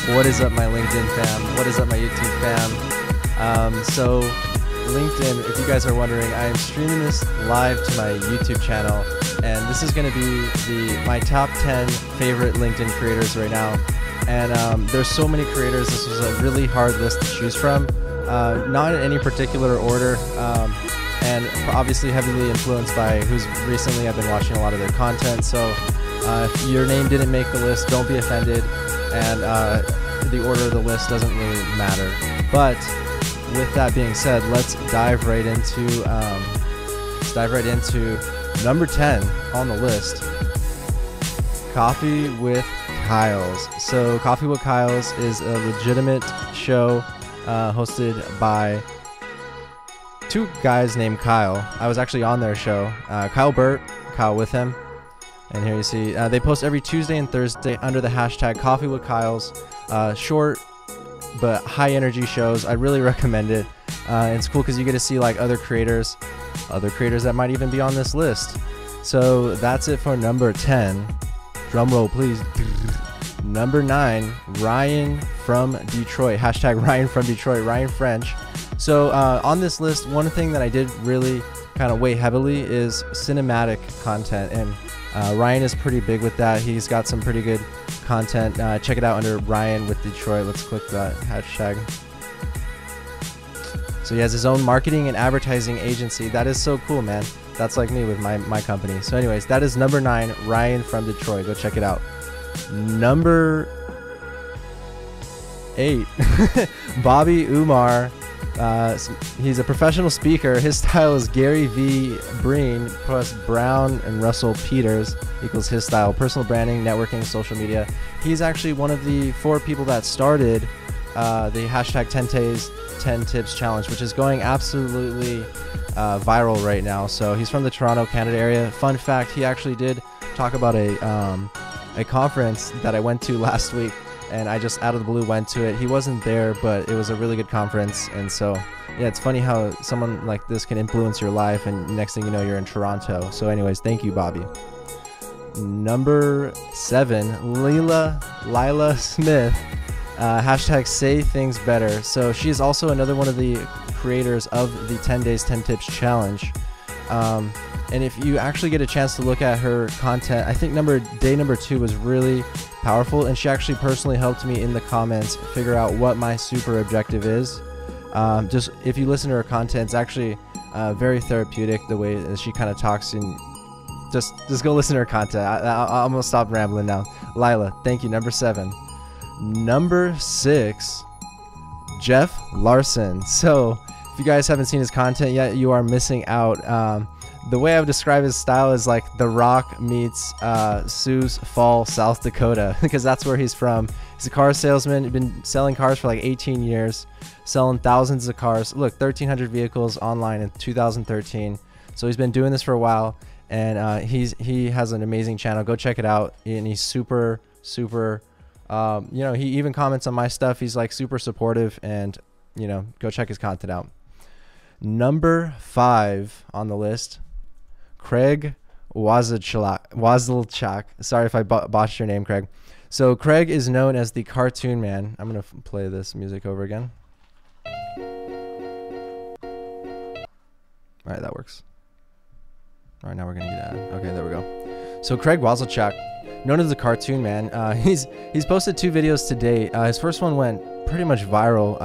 What is up, my LinkedIn fam? What is up, my YouTube fam? So LinkedIn, if you guys are wondering, I am streaming this live to my YouTube channel, and this is going to be my top 10 favorite LinkedIn creators right now. And there's so many creators. This was a really hard list to choose from, not in any particular order, and obviously heavily influenced by who's recently I've been watching a lot of their content. So if your name didn't make the list, don't be offended, and the order of the list doesn't really matter. But with that being said, let's dive right into number 10 on the list, Coffee with Kyles. So Coffee with Kyles is a legitimate show hosted by two guys named Kyle. I was actually on their show. Kyle Burt, Kyle with him. And here you see, they post every Tuesday and Thursday under the hashtag Coffee with Kyles. Short but high energy shows. I really recommend it. It's cool because you get to see like other creators that might even be on this list. So that's it for number 10. Drum roll, please. Number 9, Ryan from Detroit. Hashtag Ryan from Detroit, Ryan French. So on this list, one thing that I did really kind of weigh heavily is cinematic content, and Ryan is pretty big with that. He's got some pretty good content. Check it out under Ryan with Detroit. Let's click that hashtag. So he has his own marketing and advertising agency. That is so cool, man. That's like me with my company. So anyways, that is number 9, Ryan from Detroit. Go check it out. Number 8, Bobby Umar. He's a professional speaker. His style is Gary V. Breen plus Brown and Russell Peters equals his style. Personal branding, networking, social media. He's actually one of the 4 people that started the hashtag 10 tips challenge, which is going absolutely viral right now. So he's from the Toronto, Canada area. Fun fact, he actually did talk about a conference that I went to last week, and I just out of the blue went to it. He wasn't there, but it was a really good conference. And so yeah, it's funny how someone like this can influence your life, and next thing you know, you're in Toronto. So anyways, thank you, Bobby. Number 7, Lila Smith. Hashtag say things better. So she is also another one of the creators of the 10 days 10 tips challenge. And if you actually get a chance to look at her content, I think day number 2 was really powerful, and she actually personally helped me in the comments figure out what my super objective is. Just if you listen to her content, it's actually very therapeutic the way that she kind of talks, and just go listen to her content. I'm gonna stop rambling now. Lila, thank you. Number 7. Number 6, Jeff Larson. So if you guys haven't seen his content yet, you are missing out. The way I would describe his style is like The Rock meets Sioux Falls, South Dakota, because that's where he's from. He's a car salesman. He's been selling cars for like 18 years, selling thousands of cars. Look, 1,300 vehicles online in 2013. So he's been doing this for a while, and he has an amazing channel. Go check it out. And he's super you know, he even comments on my stuff. He's like super supportive, and you know, go check his content out. Number 5 on the list, Craig Wazelchak. Sorry if I botched your name, Craig. So Craig is known as the Cartoon Man. I'm gonna play this music over again. All right, that works. All right, now we're gonna do that. Okay, there we go. So Craig Wazelchak, known as the Cartoon Man, he's posted 2 videos to date. His first one went pretty much viral.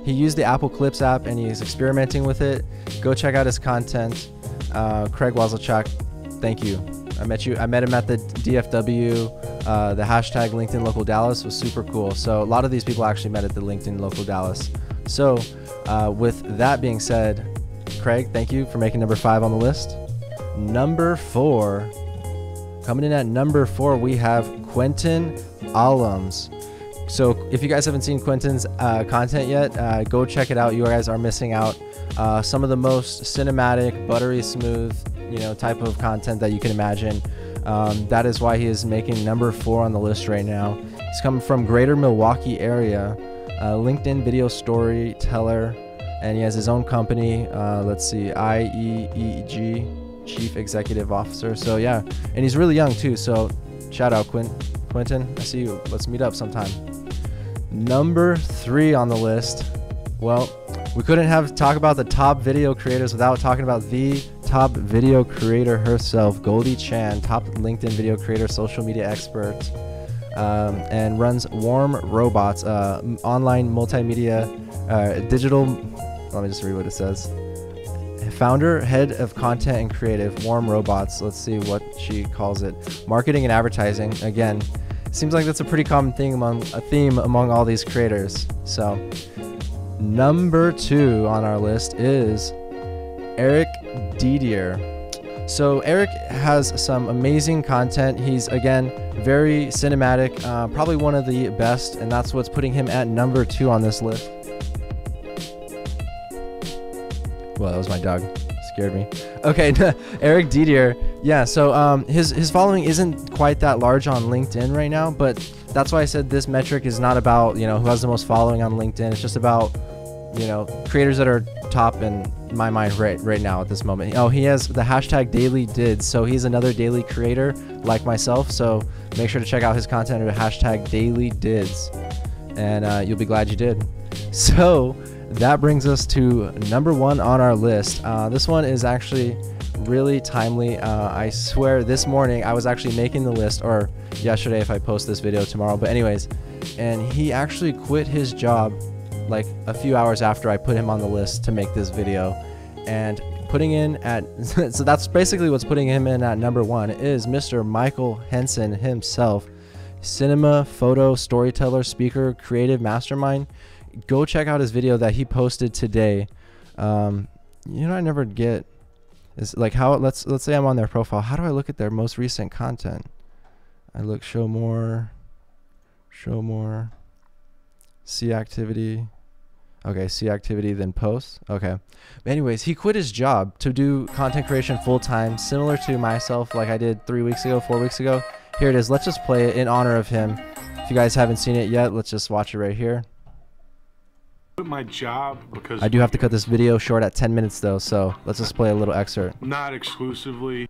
He used the Apple Clips app, and he's experimenting with it. Go check out his content. Craig Wazelchak, thank you. I met him at the DFW. The hashtag LinkedIn Local Dallas was super cool. So a lot of these people actually met at the LinkedIn Local Dallas. So with that being said, Craig, thank you for making number 5 on the list. Number 4. Coming in at number 4, we have Quentin Allums. So if you guys haven't seen Quentin's content yet, go check it out. You guys are missing out. Some of the most cinematic, buttery smooth, you know, type of content that you can imagine. That is why he is making number 4 on the list right now. He's coming from Greater Milwaukee area, LinkedIn video storyteller, and he has his own company. Let's see, IEEG. Chief Executive Officer. So yeah, and he's really young too, so shout out Quentin. I see you. Let's meet up sometime. Number 3 on the list. Well, we couldn't talk about the top video creators without talking about the top video creator herself, Goldie Chan, top LinkedIn video creator, social media expert, and runs Warm Robots, online multimedia, digital. Let me just read what it says. Founder, head of content and creative, Warm Robots. Let's see what she calls it. Marketing and advertising. Again, seems like that's a pretty common thing among all these creators. So, number 2 on our list is Eric Didier. So Eric has some amazing content. He's, again, very cinematic, probably one of the best, and that's what's putting him at number 2 on this list. Well, that was my dog. Scared me. Okay, Eric Didier. Yeah, so his following isn't quite that large on LinkedIn right now, but that's why I said this metric is not about, who has the most following on LinkedIn. It's just about, creators that are top in my mind right now at this moment. Oh, he has the hashtag daily dids, so he's another daily creator like myself. So make sure to check out his content at hashtag daily dids, and you'll be glad you did. So that brings us to number 1 on our list. This one is actually really timely. I swear this morning I was actually making the list, or yesterday if I post this video tomorrow, but anyways, and he actually quit his job like a few hours after I put him on the list to make this video, and putting in at so that's basically what's putting him in at number 1 is Mr. Michael Henson himself. Cinema, photo, storyteller, speaker, creative mastermind. Go check out his video that he posted today. I never get is like how let's say I'm on their profile. How do I look at their most recent content? I look show more, see activity. Okay, see activity, then post. Okay. But anyways, he quit his job to do content creation full time, similar to myself, like I did 4 weeks ago. Here it is. Let's just play it in honor of him. If you guys haven't seen it yet, let's just watch it right here. My job because I do have to cut this video short at 10 minutes though, so let's just play a little excerpt. Not exclusively,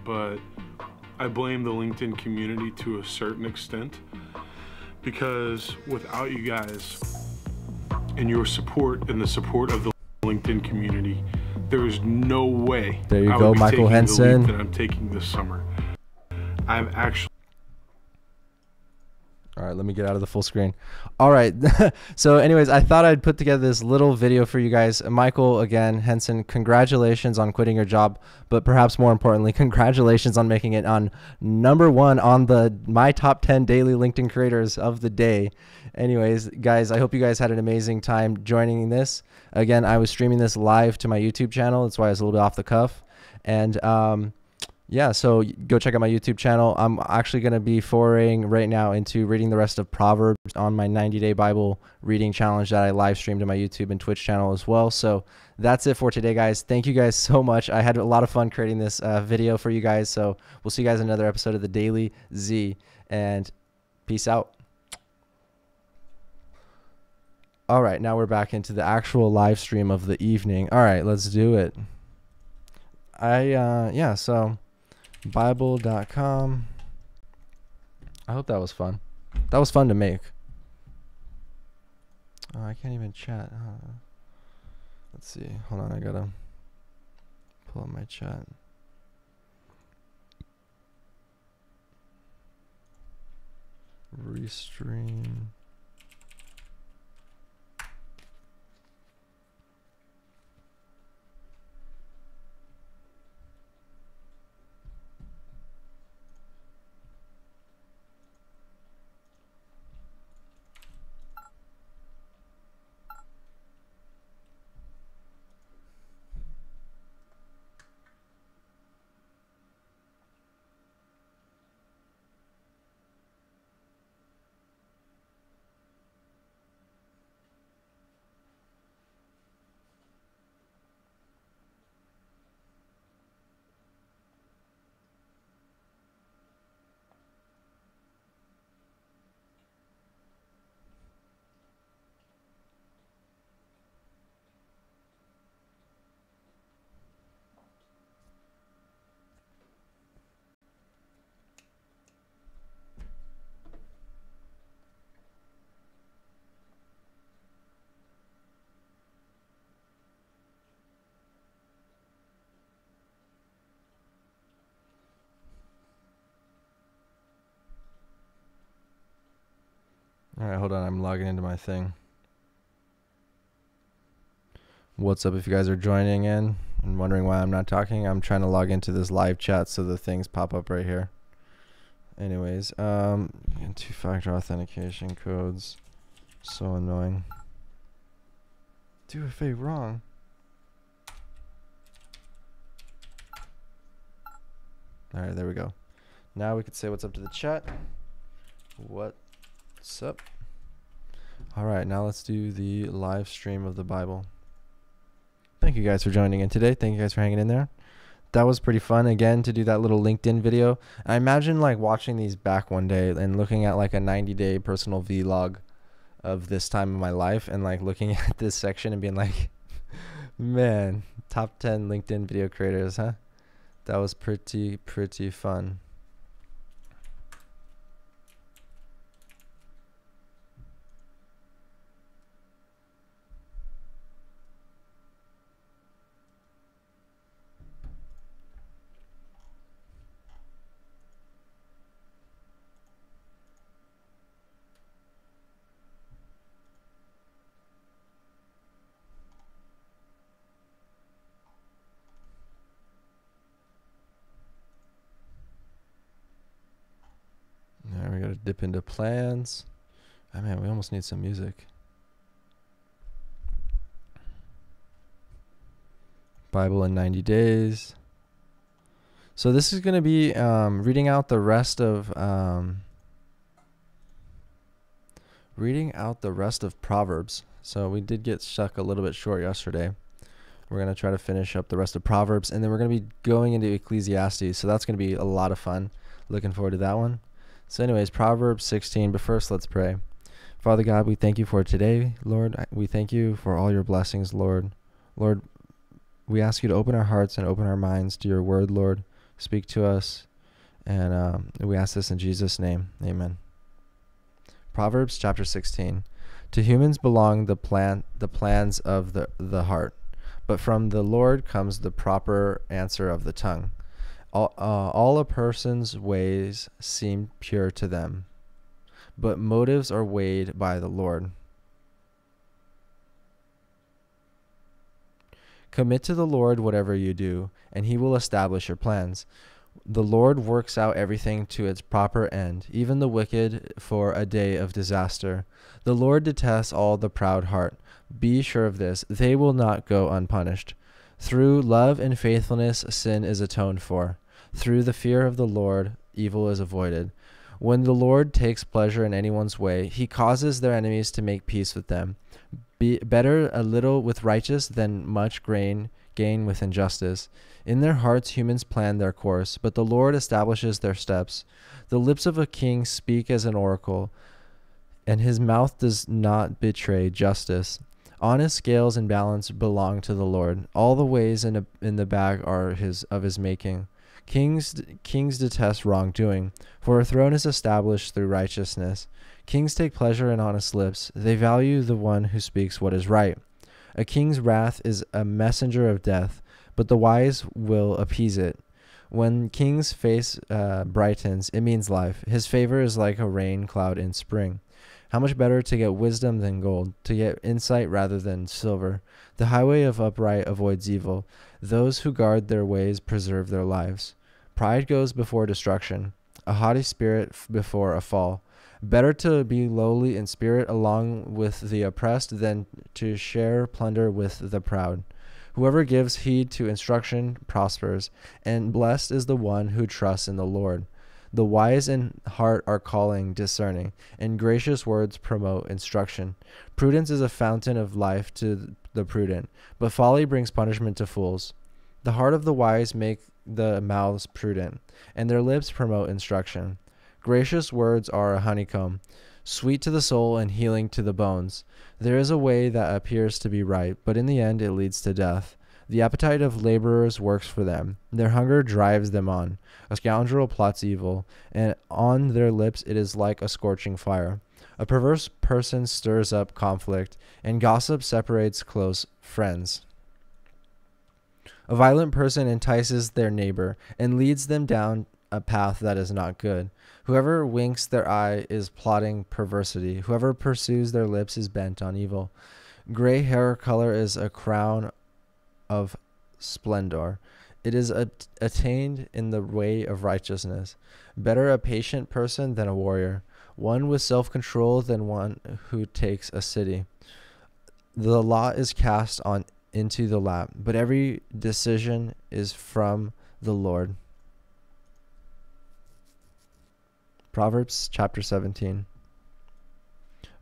but I blame the LinkedIn community to a certain extent, because without you guys and your support and the support of the LinkedIn community, there is no way there you go, Michael Henson, that I'm taking this summer. I'm actually. All right, let me get out of the full screen. All right. So anyways, I thought I'd put together this little video for you guys. Michael, again, Henson, congratulations on quitting your job, but perhaps more importantly, congratulations on making it on number 1 on my top 10 daily LinkedIn creators of the day. Anyways, guys, I hope you guys had an amazing time joining this. Again, I was streaming this live to my YouTube channel. That's why I was a little bit off the cuff. And yeah, so go check out my YouTube channel. I'm actually going to be foraying right now into reading the rest of Proverbs on my 90-day Bible reading challenge that I live streamed on my YouTube and Twitch channel as well. So that's it for today, guys. Thank you guys so much. I had a lot of fun creating this video for you guys. So we'll see you guys in another episode of the Daily Z, and peace out. All right, now we're back into the actual live stream of the evening. All right, let's do it. Yeah, so Bible.com. I hope that was fun. That was fun to make. Oh, I can't even chat. Let's see. Hold on, I gotta pull up my chat. Restream. All right, hold on. I'm logging into my thing. What's up if you guys are joining in and wondering why I'm not talking? I'm trying to log into this live chat so the things pop up right here. Anyways, two-factor authentication codes. So annoying. 2FA wrong. All right, there we go. Now we can say what's up to the chat. What's up? All right, now let's do the live stream of the Bible. Thank you guys for joining in today. Thank you guys for hanging in there. That was pretty fun, again, to do that little LinkedIn video. I imagine like watching these back one day and looking at like a 90-day personal vlog of this time of my life and like looking at this section and being like, man, top 10 LinkedIn video creators, huh? That was pretty fun. Now we gotta dip into plans. Oh man, we almost need some music. Bible in 90 days. So this is gonna be reading out the rest of Proverbs. So we did get stuck a little bit short yesterday. We're gonna try to finish up the rest of Proverbs, and then we're gonna be going into Ecclesiastes. So that's gonna be a lot of fun. Looking forward to that one. So anyways, Proverbs 16, but first let's pray. Father God, we thank you for today, Lord. We thank you for all your blessings, Lord. Lord, we ask you to open our hearts and open our minds to your word, Lord. Speak to us, and we ask this in Jesus' name. Amen. Proverbs chapter 16. To humans belong the plans of the heart, but from the Lord comes the proper answer of the tongue. All a person's ways seem pure to them, but motives are weighed by the Lord. Commit to the Lord whatever you do, and he will establish your plans. The Lord works out everything to its proper end, even the wicked for a day of disaster. The Lord detests all the proud heart. Be sure of this, they will not go unpunished. Through love and faithfulness, sin is atoned for. Through the fear of the Lord, evil is avoided. When the Lord takes pleasure in anyone's way, he causes their enemies to make peace with them. Better a little with righteous than much gain with injustice. In their hearts humans plan their course, but the Lord establishes their steps. The lips of a king speak as an oracle, and his mouth does not betray justice. Honest scales and balance belong to the Lord. All the ways in the bag are of his making. Kings detest wrongdoing, for a throne is established through righteousness. Kings take pleasure in honest lips. They value the one who speaks what is right. A king's wrath is a messenger of death, but the wise will appease it. When king's face brightens, it means life. His favor is like a rain cloud in spring. How much better to get wisdom than gold, to get insight rather than silver. The highway of upright avoids evil. Those who guard their ways preserve their lives. Pride goes before destruction, a haughty spirit before a fall. Better to be lowly in spirit along with the oppressed than to share plunder with the proud. Whoever gives heed to instruction prospers, and blessed is the one who trusts in the Lord. The wise in heart are calling discerning, and gracious words promote instruction. Prudence is a fountain of life to the prudent, but folly brings punishment to fools. The heart of the wise make the mouths prudent, and their lips promote instruction. Gracious words are a honeycomb, sweet to the soul and healing to the bones. There is a way that appears to be right, but in the end it leads to death. The appetite of laborers works for them. Their hunger drives them on. A scoundrel plots evil, and on their lips it is like a scorching fire. A perverse person stirs up conflict, and gossip separates close friends. A violent person entices their neighbor and leads them down a path that is not good. Whoever winks their eye is plotting perversity. Whoever pursues their lips is bent on evil. Gray hair color is a crown of splendor. It is attained in the way of righteousness. Better a patient person than a warrior, one with self-control than one who takes a city. The lot is cast on into the lap, but every decision is from the Lord. Proverbs chapter 17.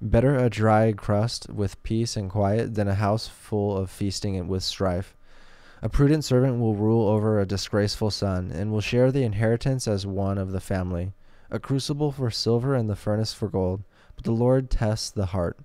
Better a dry crust with peace and quiet than a house full of feasting and with strife. A prudent servant will rule over a disgraceful son, and will share the inheritance as one of the family. A crucible for silver and the furnace for gold, but the Lord tests the heart.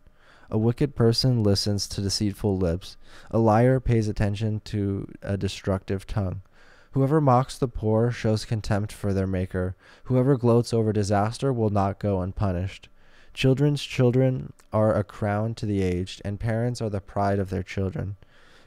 A wicked person listens to deceitful lips. A liar pays attention to a destructive tongue. Whoever mocks the poor shows contempt for their maker. Whoever gloats over disaster will not go unpunished. Children's children are a crown to the aged, and parents are the pride of their children.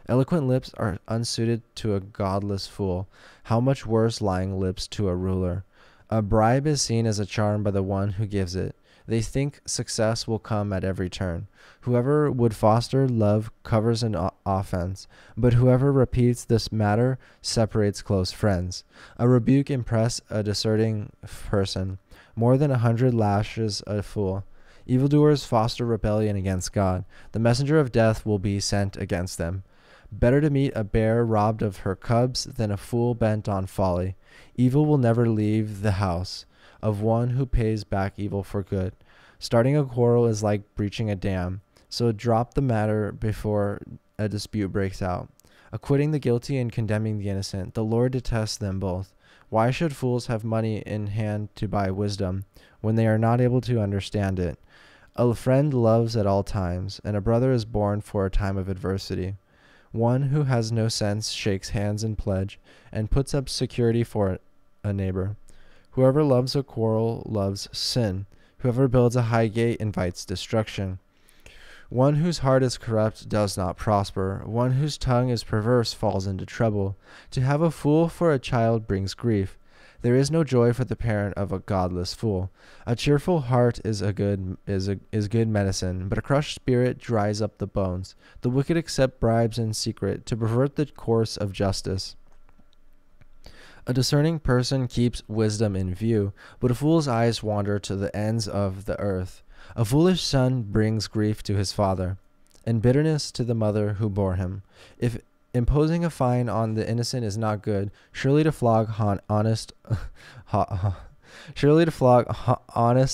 Eloquent lips are unsuited to a godless fool. How much worse lying lips to a ruler. A bribe is seen as a charm by the one who gives it. They think success will come at every turn. Whoever would foster love covers an offense, but whoever repeats this matter separates close friends. A rebuke impresses a discerning person. More than 100 lashes a fool. Evildoers foster rebellion against God. The messenger of death will be sent against them. Better to meet a bear robbed of her cubs than a fool bent on folly. Evil will never leave the house of one who pays back evil for good. Starting a quarrel is like breaching a dam, so drop the matter before a dispute breaks out. Acquitting the guilty and condemning the innocent, the Lord detests them both. Why should fools have money in hand to buy wisdom, when they are not able to understand it? A friend loves at all times, and a brother is born for a time of adversity. One who has no sense shakes hands in pledge, and puts up security for a neighbor. Whoever loves a quarrel loves sin. Whoever builds a high gate invites destruction. One whose heart is corrupt does not prosper. One whose tongue is perverse falls into trouble. To have a fool for a child brings grief. There is no joy for the parent of a godless fool. A cheerful heart is good medicine, but a crushed spirit dries up the bones. The wicked accept bribes in secret to pervert the course of justice. A discerning person keeps wisdom in view, but a fool's eyes wander to the ends of the earth. A foolish son brings grief to his father, and bitterness to the mother who bore him. If imposing a fine on the innocent is not good, surely to flog honest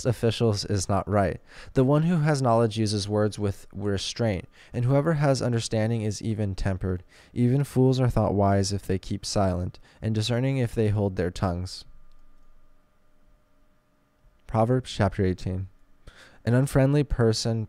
officials is not right. The one who has knowledge uses words with restraint, and whoever has understanding is even-tempered. Even fools are thought wise if they keep silent, and discerning if they hold their tongues. Proverbs chapter 18. An unfriendly person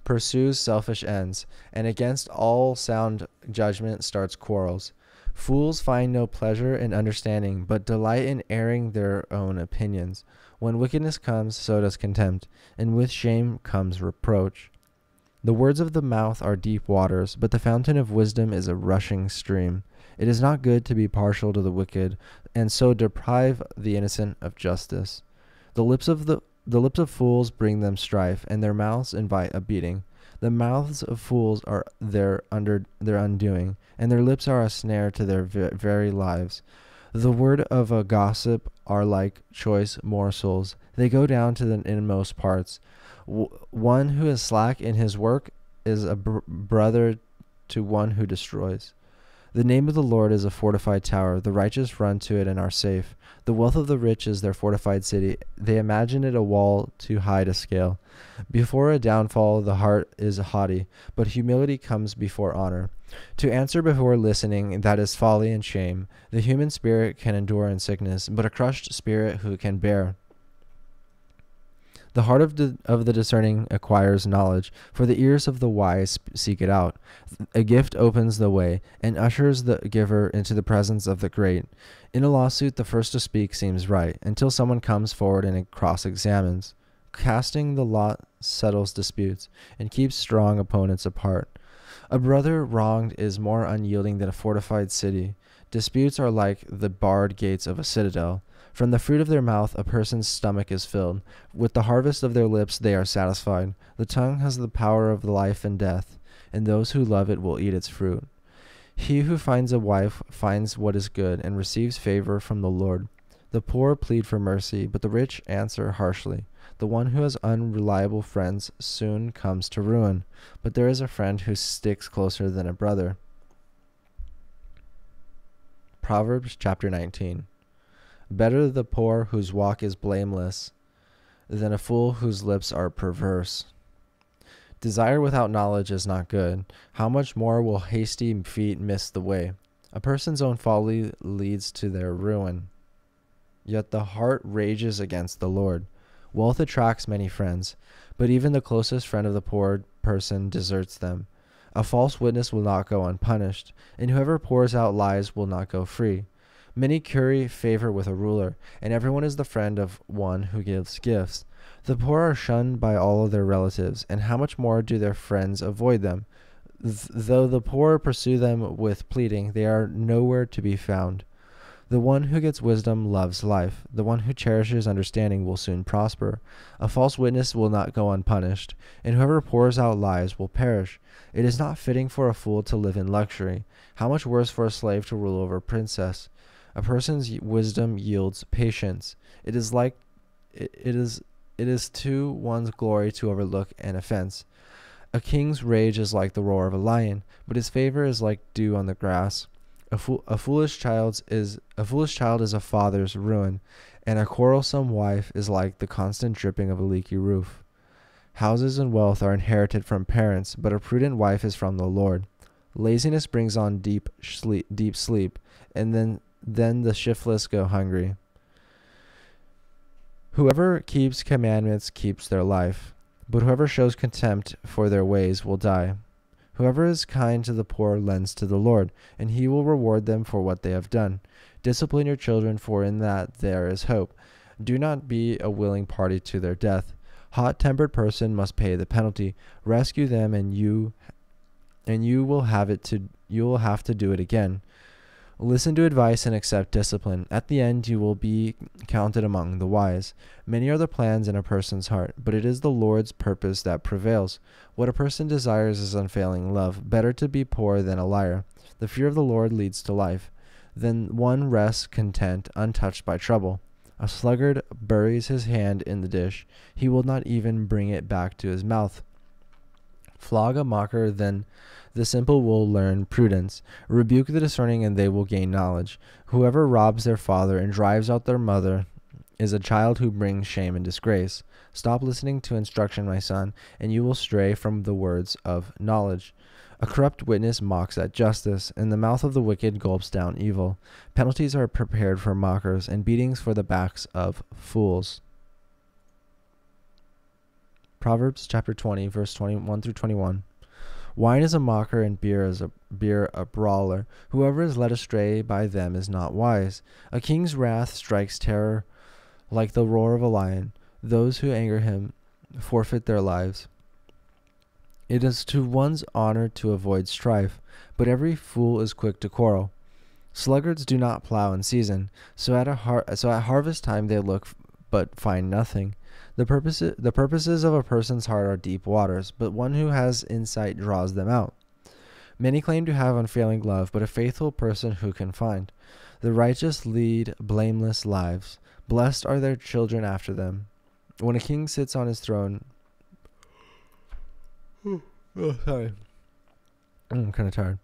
pursues selfish ends, and against all sound judgment starts quarrels. Fools find no pleasure in understanding, but delight in airing their own opinions. When wickedness comes, so does contempt, and with shame comes reproach. The words of the mouth are deep waters, but the fountain of wisdom is a rushing stream. It is not good to be partial to the wicked, and so deprive the innocent of justice. The lips of fools bring them strife, and their mouths invite a beating. The mouths of fools are their undoing, and their lips are a snare to their very lives. The word of a gossip are like choice morsels. They go down to the inmost parts. One who is slack in his work is a brother to one who destroys. The name of the Lord is a fortified tower. The righteous run to it and are safe. The wealth of the rich is their fortified city. They imagine it a wall too high to scale. Before a downfall, the heart is haughty, but humility comes before honor. To answer before listening, that is folly and shame. The human spirit can endure in sickness, but a crushed spirit who can bear? The heart of the discerning acquires knowledge, for the ears of the wise seek it out. A gift opens the way, and ushers the giver into the presence of the great. In a lawsuit, the first to speak seems right, until someone comes forward and cross-examines. Casting the lot settles disputes, and keeps strong opponents apart. A brother wronged is more unyielding than a fortified city. Disputes are like the barred gates of a citadel. From the fruit of their mouth a person's stomach is filled. With the harvest of their lips they are satisfied. The tongue has the power of life and death, and those who love it will eat its fruit. He who finds a wife finds what is good and receives favor from the Lord. The poor plead for mercy, but the rich answer harshly. The one who has unreliable friends soon comes to ruin, but there is a friend who sticks closer than a brother. Proverbs chapter 19. Better the poor whose walk is blameless than a fool whose lips are perverse. Desire without knowledge is not good. How much more will hasty feet miss the way? A person's own folly leads to their ruin, yet the heart rages against the Lord. Wealth attracts many friends, but even the closest friend of the poor person deserts them. A false witness will not go unpunished, and whoever pours out lies will not go free. Many curry favor with a ruler, and everyone is the friend of one who gives gifts. The poor are shunned by all of their relatives, and how much more do their friends avoid them? Though the poor pursue them with pleading, they are nowhere to be found. The one who gets wisdom loves life. The one who cherishes understanding will soon prosper. A false witness will not go unpunished, and whoever pours out lies will perish. It is not fitting for a fool to live in luxury. How much worse for a slave to rule over a princess? A person's wisdom yields patience. It is to one's glory to overlook an offense. A king's rage is like the roar of a lion, but his favor is like dew on the grass. A foolish child is a father's ruin, and a quarrelsome wife is like the constant dripping of a leaky roof. Houses and wealth are inherited from parents, but a prudent wife is from the Lord. Laziness brings on deep sleep, and then the shiftless go hungry. Whoever keeps commandments keeps their life, but whoever shows contempt for their ways will die. Whoever is kind to the poor lends to the Lord, and he will reward them for what they have done. Discipline your children, for in that there is hope. Do not be a willing party to their death. Hot-tempered person must pay the penalty. Rescue them, and you will have to do it again. Listen to advice and accept discipline. At the end you will be counted among the wise. Many are the plans in a person's heart, but it is the Lord's purpose that prevails. What a person desires is unfailing love. Better to be poor than a liar. The fear of the Lord leads to life. Then one rests content, untouched by trouble. A sluggard buries his hand in the dish. He will not even bring it back to his mouth. Flog a mocker, then the simple will learn prudence. Rebuke the discerning, and they will gain knowledge. Whoever robs their father and drives out their mother is a child who brings shame and disgrace. Stop listening to instruction, my son, and you will stray from the words of knowledge. A corrupt witness mocks at justice, and the mouth of the wicked gulps down evil. Penalties are prepared for mockers, and beatings for the backs of fools. Proverbs chapter 20, verse 21 through 21. Wine is a mocker, and beer a brawler. Whoever is led astray by them is not wise. A king's wrath strikes terror like the roar of a lion. Those who anger him forfeit their lives. It is to one's honor to avoid strife, but every fool is quick to quarrel. Sluggards do not plow in season, so at harvest time they look but find nothing. The purposes of a person's heart are deep waters, but one who has insight draws them out. Many claim to have unfailing love, but a faithful person who can find? The righteous lead blameless lives. Blessed are their children after them. When a king sits on his throne... sorry. I'm kind of tired.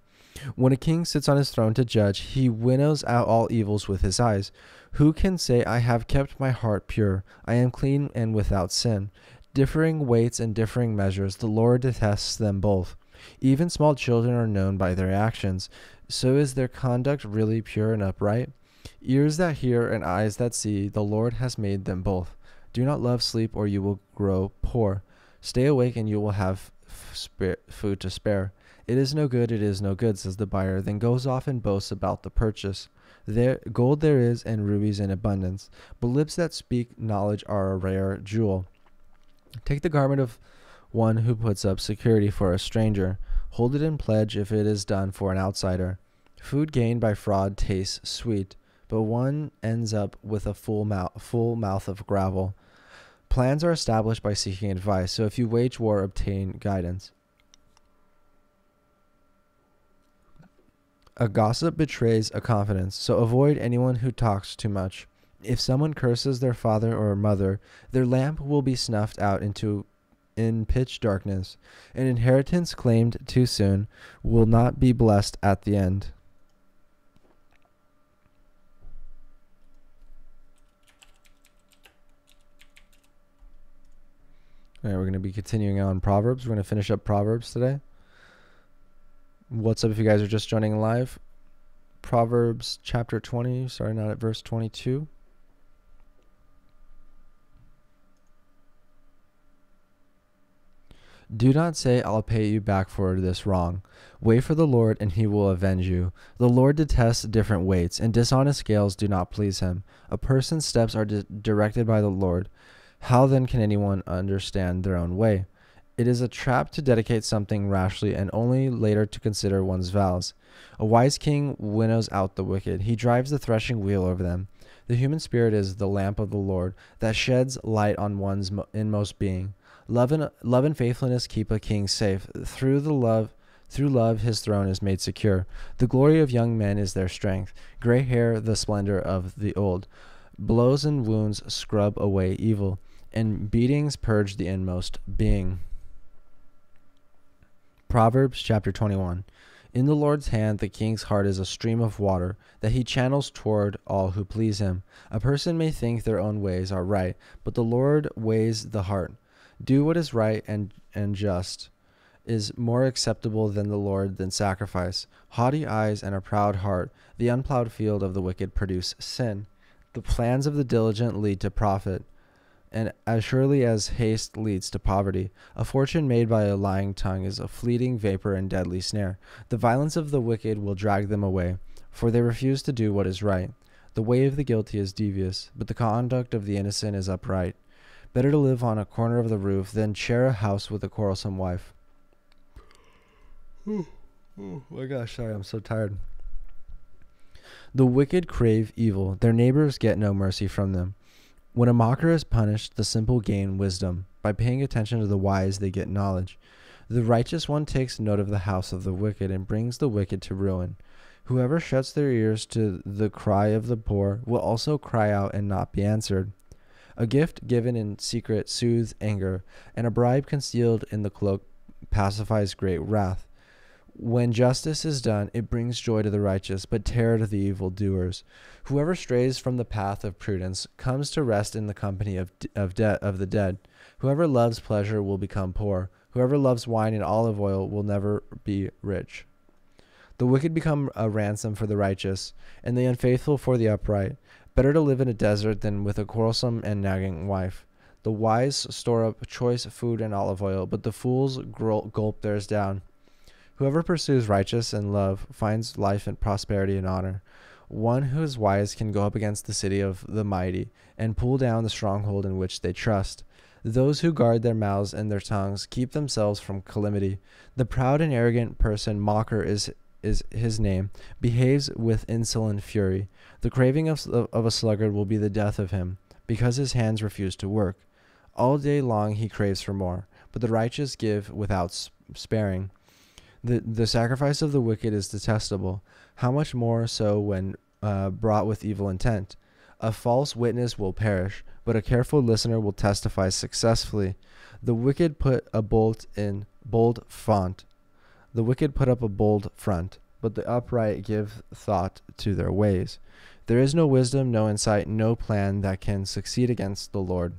When a king sits on his throne to judge, he winnows out all evils with his eyes. Who can say, I have kept my heart pure, I am clean and without sin? Differing weights and differing measures, the Lord detests them both. Even small children are known by their actions. So is their conduct really pure and upright? Ears that hear and eyes that see, the Lord has made them both. Do not love sleep, or you will grow poor. Stay awake, and you will have food to spare. It is no good, says the buyer, then goes off and boasts about the purchase. Gold there is, and rubies in abundance, but lips that speak knowledge are a rare jewel. Take the garment of one who puts up security for a stranger. Hold it in pledge if it is done for an outsider. Food gained by fraud tastes sweet, but one ends up with a full mouth of gravel. Plans are established by seeking advice, so if you wage war, obtain guidance. A gossip betrays a confidence, so avoid anyone who talks too much. If someone curses their father or mother, their lamp will be snuffed out in pitch darkness. An inheritance claimed too soon will not be blessed at the end. All right, we're going to be continuing on Proverbs. We're going to finish up Proverbs today. What's up if you guys are just joining live? Proverbs chapter 20, starting out at verse 22. Do not say, I'll pay you back for this wrong. Wait for the Lord, and he will avenge you. The Lord detests different weights, and dishonest scales do not please him. A person's steps are directed by the Lord. How then can anyone understand their own way? It is a trap to dedicate something rashly and only later to consider one's vows. A wise king winnows out the wicked. He drives the threshing wheel over them. The human spirit is the lamp of the Lord that sheds light on one's inmost being. Love and faithfulness keep a king safe. Through love his throne is made secure. The glory of young men is their strength. Gray hair the splendor of the old. Blows and wounds scrub away evil, and beatings purge the inmost being. Proverbs chapter 21. In the Lord's hand the king's heart is a stream of water that he channels toward all who please him. A person may think their own ways are right, but the Lord weighs the heart. Do what is right and just is more acceptable than the Lord than sacrifice. Haughty eyes and a proud heart, the unplowed field of the wicked produce sin. The plans of the diligent lead to profit, and as surely as haste leads to poverty. A fortune made by a lying tongue is a fleeting vapor and deadly snare. The violence of the wicked will drag them away, for they refuse to do what is right. The way of the guilty is devious, but the conduct of the innocent is upright. Better to live on a corner of the roof than share a house with a quarrelsome wife. Oh my gosh, sorry, I'm so tired. The wicked crave evil. Their neighbors get no mercy from them. When a mocker is punished, the simple gain wisdom. By paying attention to the wise, they get knowledge. The righteous one takes note of the house of the wicked and brings the wicked to ruin. Whoever shuts their ears to the cry of the poor will also cry out and not be answered. A gift given in secret soothes anger, and a bribe concealed in the cloak pacifies great wrath. When justice is done, it brings joy to the righteous, but terror to the evildoers. Whoever strays from the path of prudence comes to rest in the company of the dead. Whoever loves pleasure will become poor. Whoever loves wine and olive oil will never be rich. The wicked become a ransom for the righteous, and the unfaithful for the upright. Better to live in a desert than with a quarrelsome and nagging wife. The wise store up choice food and olive oil, but the fools gulp theirs down. Whoever pursues righteousness and love finds life and prosperity and honor. One who is wise can go up against the city of the mighty and pull down the stronghold in which they trust. Those who guard their mouths and their tongues keep themselves from calamity. The proud and arrogant person, mocker is his name, behaves with insolent fury. The craving of a sluggard will be the death of him, because his hands refuse to work. All day long he craves for more, but the righteous give without sparing. The sacrifice of the wicked is detestable. How much more so when brought with evil intent? A false witness will perish, but a careful listener will testify successfully. The wicked put a bold front. The wicked put up a bold front, but the upright give thought to their ways. There is no wisdom, no insight, no plan that can succeed against the Lord.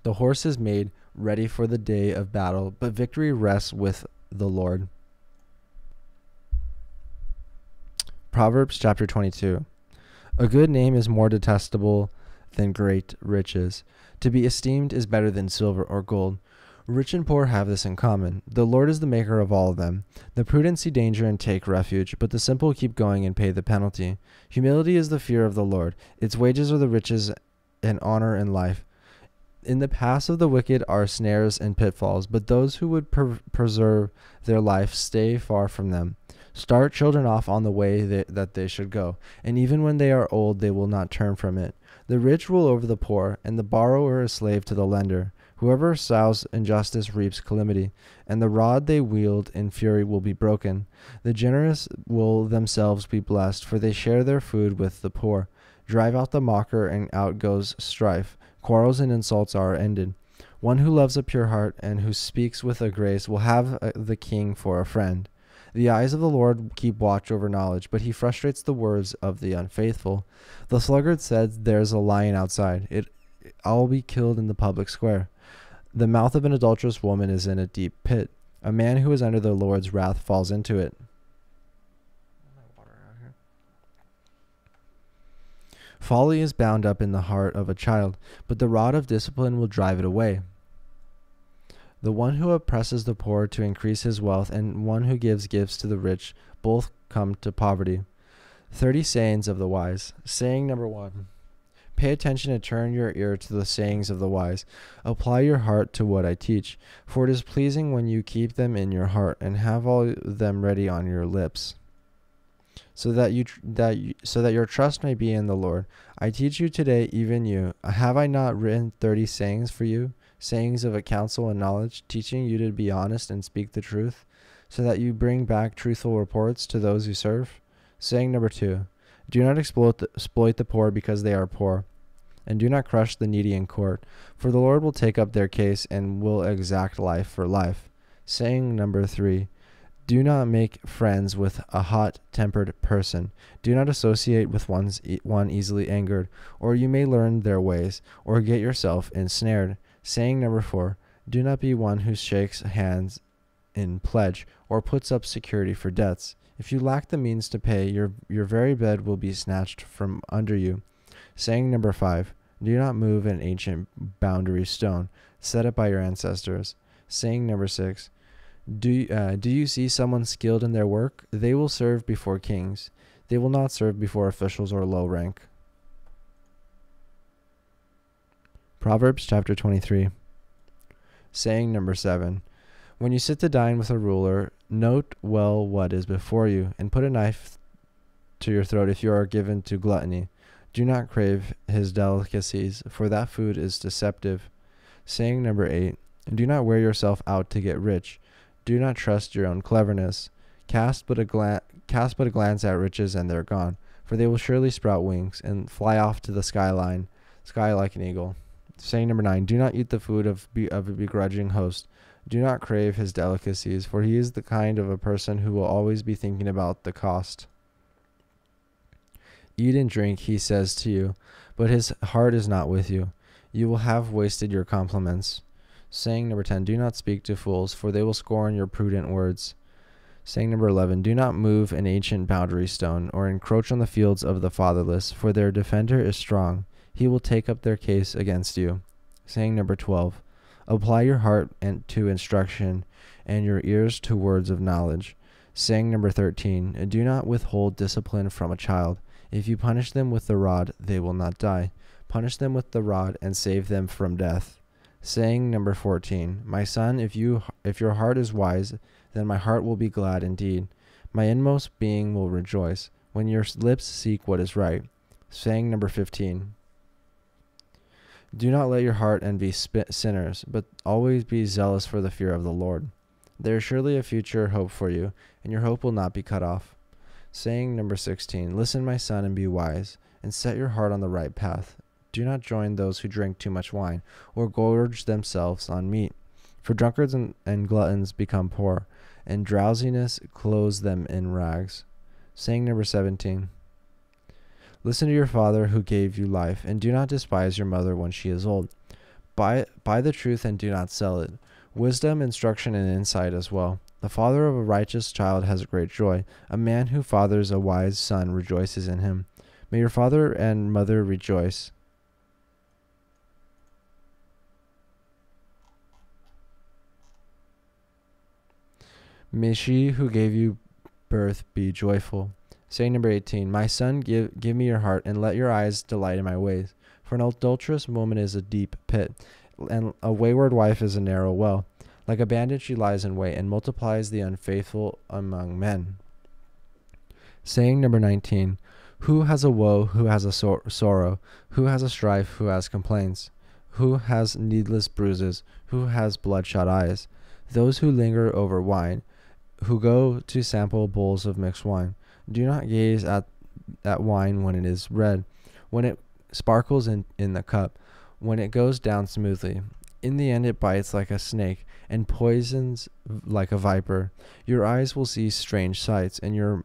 The horse is made ready for the day of battle, but victory rests with the Lord. Proverbs chapter 22. A good name is more detestable than great riches. To be esteemed is better than silver or gold. Rich and poor have this in common. The Lord is the maker of all of them. The prudent see danger and take refuge, but the simple keep going and pay the penalty. Humility is the fear of the Lord. Its wages are the riches and honor and life. In the paths of the wicked are snares and pitfalls, but those who would preserve their life stay far from them. Start children off on the way that they should go, and even when they are old they will not turn from it. The rich rule over the poor, and the borrower is slave to the lender. Whoever sows injustice reaps calamity, and the rod they wield in fury will be broken. The generous will themselves be blessed, for they share their food with the poor. Drive out the mocker, and out goes strife. Quarrels and insults are ended. One who loves a pure heart and who speaks with a grace will have the king for a friend. The eyes of the Lord keep watch over knowledge, but he frustrates the words of the unfaithful. The sluggard said, "There's a lion outside. I'll be killed in the public square." The mouth of an adulterous woman is in a deep pit. A man who is under the Lord's wrath falls into it. Folly is bound up in the heart of a child, but the rod of discipline will drive it away. The one who oppresses the poor to increase his wealth, and one who gives gifts to the rich, both come to poverty. 30 sayings of the wise. Saying number 1. Pay attention and turn your ear to the sayings of the wise. Apply your heart to what I teach, for it is pleasing when you keep them in your heart and have all them ready on your lips, so that your trust may be in the Lord. I teach you today, even you. Have I not written 30 sayings for you? Sayings of a counsel and knowledge, teaching you to be honest and speak the truth, so that you bring back truthful reports to those who serve. Saying number 2. Do not exploit the poor because they are poor, and do not crush the needy in court, for the Lord will take up their case and will exact life for life. Saying number 3. Do not make friends with a hot-tempered person. Do not associate with one easily angered, or you may learn their ways, or get yourself ensnared. Saying number 4. Do not be one who shakes hands in pledge, or puts up security for debts. If you lack the means to pay, your very bed will be snatched from under you. Saying number 5. Do not move an ancient boundary stone, set up by your ancestors. Saying number 6. Do you see someone skilled in their work? They will serve before kings. They will not serve before officials or low rank. Proverbs chapter 23. Saying number 7. When you sit to dine with a ruler, note well what is before you, and put a knife to your throat if you are given to gluttony. Do not crave his delicacies, for that food is deceptive. Saying number 8. Do not wear yourself out to get rich. Do not trust your own cleverness. Cast but a glance at riches, and they're gone, for they will surely sprout wings and fly off to the sky like an eagle. Saying number 9. Do not eat the food of a begrudging host. Do not crave his delicacies, for he is the kind of a person who will always be thinking about the cost. Eat and drink, he says to you, but his heart is not with you. You will have wasted your compliments. Saying number 10. Do not speak to fools, for they will scorn your prudent words. Saying number 11. Do not move an ancient boundary stone, or encroach on the fields of the fatherless, for their defender is strong. He will take up their case against you. Saying number 12. Apply your heart to instruction, and your ears to words of knowledge. Saying number 13. Do not withhold discipline from a child. If you punish them with the rod, they will not die. Punish them with the rod, and save them from death. Saying number 14. My son, if your heart is wise, then my heart will be glad indeed. My inmost being will rejoice, when your lips seek what is right. Saying number 15. Do not let your heart envy sinners, but always be zealous for the fear of the Lord. There is surely a future hope for you, and your hope will not be cut off. Saying number 16. Listen, my son, and be wise, and set your heart on the right path. Do not join those who drink too much wine, or gorge themselves on meat. For drunkards and gluttons become poor, and drowsiness clothes them in rags. Saying number 17. Listen to your father who gave you life, and do not despise your mother when she is old. Buy the truth and do not sell it. Wisdom, instruction, and insight as well. The father of a righteous child has great joy. A man who fathers a wise son rejoices in him. May your father and mother rejoice. May she who gave you birth be joyful. Saying number 18. My son, give me your heart, and let your eyes delight in my ways. For an adulterous woman is a deep pit, and a wayward wife is a narrow well. Like a bandit she lies in wait, and multiplies the unfaithful among men. Saying number 19. Who has a woe, who has a sorrow, who has a strife, who has complaints, who has needless bruises, who has bloodshot eyes? Those who linger over wine, who go to sample bowls of mixed wine. Do not gaze at wine when it is red, when it sparkles in the cup, when it goes down smoothly. In the end it bites like a snake and poisons like a viper. Your eyes will see strange sights, and your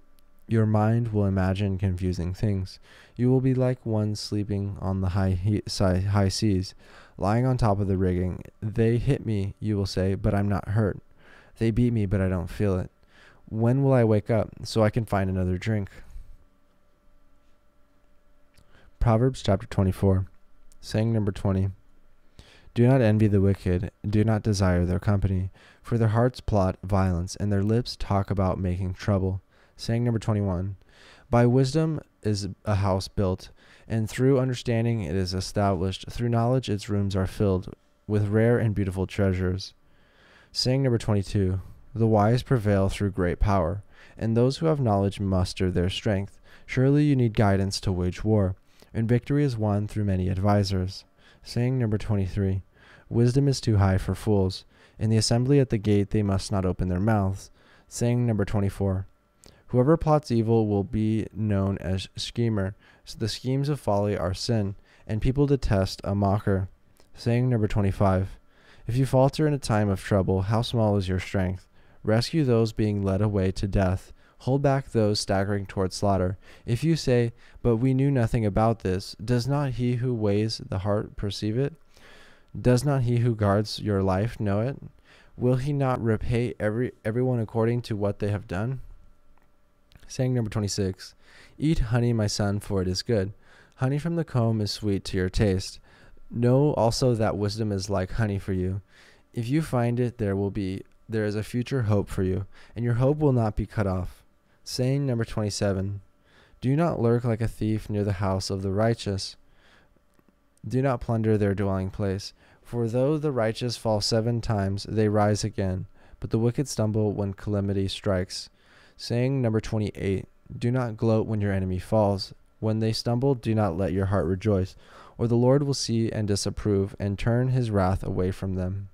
mind will imagine confusing things. You will be like one sleeping on the high seas, lying on top of the rigging. They hit me, you will say, but I'm not hurt. They beat me, but I don't feel it. When will I wake up so I can find another drink? Proverbs chapter 24. Saying number 20. Do not envy the wicked, do not desire their company, for their hearts plot violence, and their lips talk about making trouble. Saying number 21. By wisdom is a house built, and through understanding it is established. Through knowledge its rooms are filled with rare and beautiful treasures. Saying number 22. The wise prevail through great power, and those who have knowledge muster their strength. Surely you need guidance to wage war, and victory is won through many advisers. Saying number 23. Wisdom is too high for fools. In the assembly at the gate they must not open their mouths. Saying number 24. Whoever plots evil will be known as schemer. So the schemes of folly are sin, and people detest a mocker. Saying number 25. If you falter in a time of trouble, how small is your strength? Rescue those being led away to death. Hold back those staggering toward slaughter. If you say, but we knew nothing about this, does not he who weighs the heart perceive it? Does not he who guards your life know it? Will he not repay everyone according to what they have done? Saying number 26. Eat honey, my son, for it is good. Honey from the comb is sweet to your taste. Know also that wisdom is like honey for you. If you find it, there is a future hope for you, and your hope will not be cut off. Saying number 27. Do not lurk like a thief near the house of the righteous. Do not plunder their dwelling place. For though the righteous fall 7 times, they rise again, but the wicked stumble when calamity strikes. Saying number 28. Do not gloat when your enemy falls. When they stumble, do not let your heart rejoice, or the Lord will see and disapprove, and turn his wrath away from them.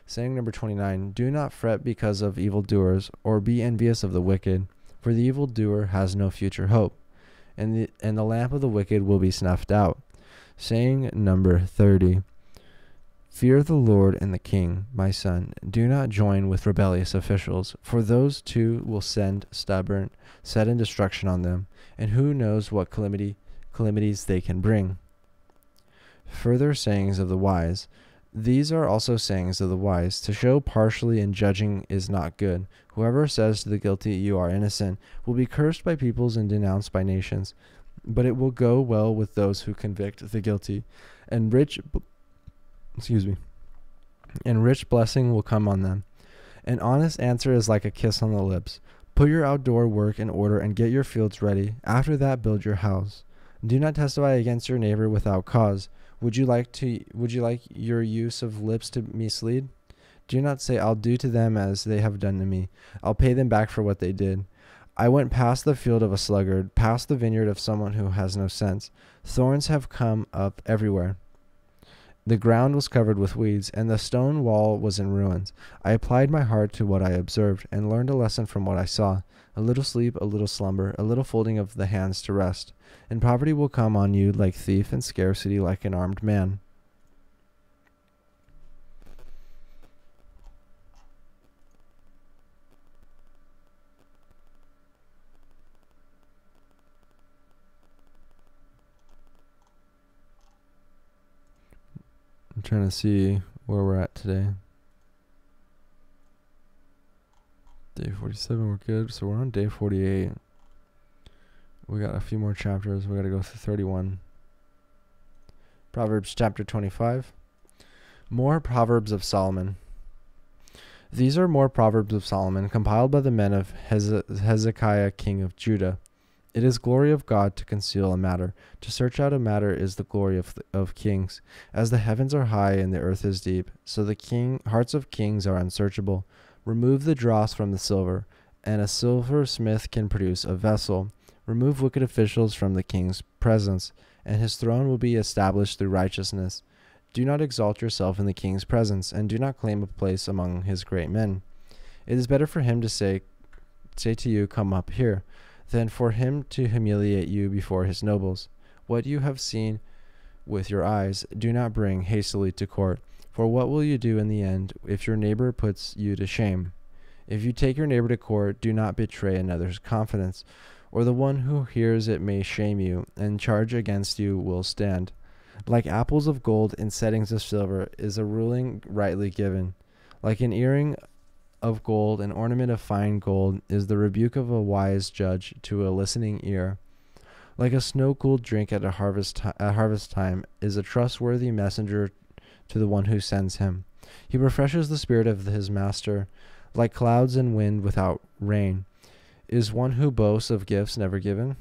Saying number 29. Do not fret because of evildoers, or be envious of the wicked, for the evildoer has no future hope, and the lamp of the wicked will be snuffed out. Saying number 30. Fear the Lord and the king, my son. Do not join with rebellious officials, for those two will send sudden destruction on them, and who knows what calamities they can bring. Further sayings of the wise. These are also sayings of the wise. To show partially in judging is not good. Whoever says to the guilty, you are innocent, will be cursed by peoples and denounced by nations. But it will go well with those who convict the guilty, and rich blessing will come on them. An honest answer is like a kiss on the lips. Put your outdoor work in order and get your fields ready. After that, build your house. Do not testify against your neighbor without cause. Would you like your use of lips to mislead? Do not say, I'll do to them as they have done to me. I'll pay them back for what they did. I went past the field of a sluggard, past the vineyard of someone who has no sense. Thorns have come up everywhere. The ground was covered with weeds, and the stone wall was in ruins. I applied my heart to what I observed, and learned a lesson from what I saw. A little sleep, a little slumber, a little folding of the hands to rest. And poverty will come on you like thief, and scarcity like an armed man. I'm trying to see where we're at today. Day 47, we're good. So we're on day 48. We got a few more chapters. We got to go through 31. Proverbs chapter 25. More Proverbs of Solomon. These are more Proverbs of Solomon, compiled by the men of Hezekiah, king of Judah. It is glory of God to conceal a matter. To search out a matter is the glory of kings. As the heavens are high and the earth is deep, so the hearts of kings are unsearchable. Remove the dross from the silver, and a silversmith can produce a vessel. Remove wicked officials from the king's presence, and his throne will be established through righteousness. Do not exalt yourself in the king's presence, and do not claim a place among his great men. It is better for him to say to you, come up here, than for him to humiliate you before his nobles. What you have seen with your eyes, do not bring hastily to court. For what will you do in the end if your neighbor puts you to shame? If you take your neighbor to court, do not betray another's confidence, or the one who hears it may shame you, and charge against you will stand. Like apples of gold in settings of silver is a ruling rightly given. Like an earring of gold, an ornament of fine gold, is the rebuke of a wise judge to a listening ear. Like a snow-cooled drink at harvest time is a trustworthy messenger to the one who sends him. He refreshes the spirit of his master. Like clouds and wind without rain is one who boasts of gifts never given.